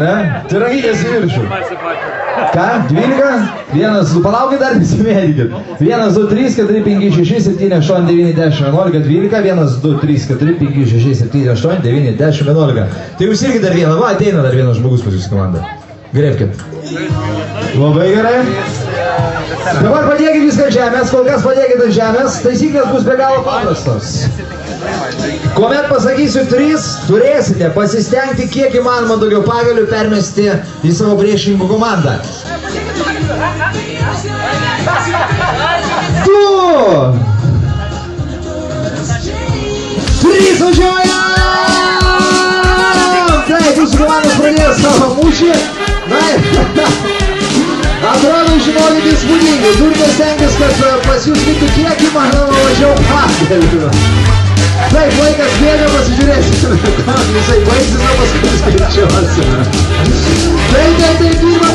ne? Tai rankytės į viršų. Ką? 12? 1, 2, palaukit dar nesimėdykit. 1, 2, 3, 4, 5, 6, 7, 8, 9, 10, 11, 12. 1, 2, 3, 4, 5, 6, 7, 8, 9, 10, 11. Tai jūs irgi dar vieną, va, ateina dar vienas žmogus pas jūsų komandą. Grėbkit. Labai gerai. Dabar padėkit viską ant žemės, kol kas padėkit ant žemės. Taisyklės bus be galo paprastos. Kuomet pasakysiu 3, turėsite pasistengti kiek įmanoma daugiau pagalių permesti į savo priešininkų komandą. 2, 3, važiuojam! Taip, jūsų komandos pradėjo savo mūšį. Na, atrodo, žinokit, įspūdingai. Turite stengtis, kad pas jūs liktų kiek įmanoma mažiau pagalių. Taip, laikas bėga, pasižiūrėsime, visai baigsis, o paskui skaičiuosime. Taip, pirmas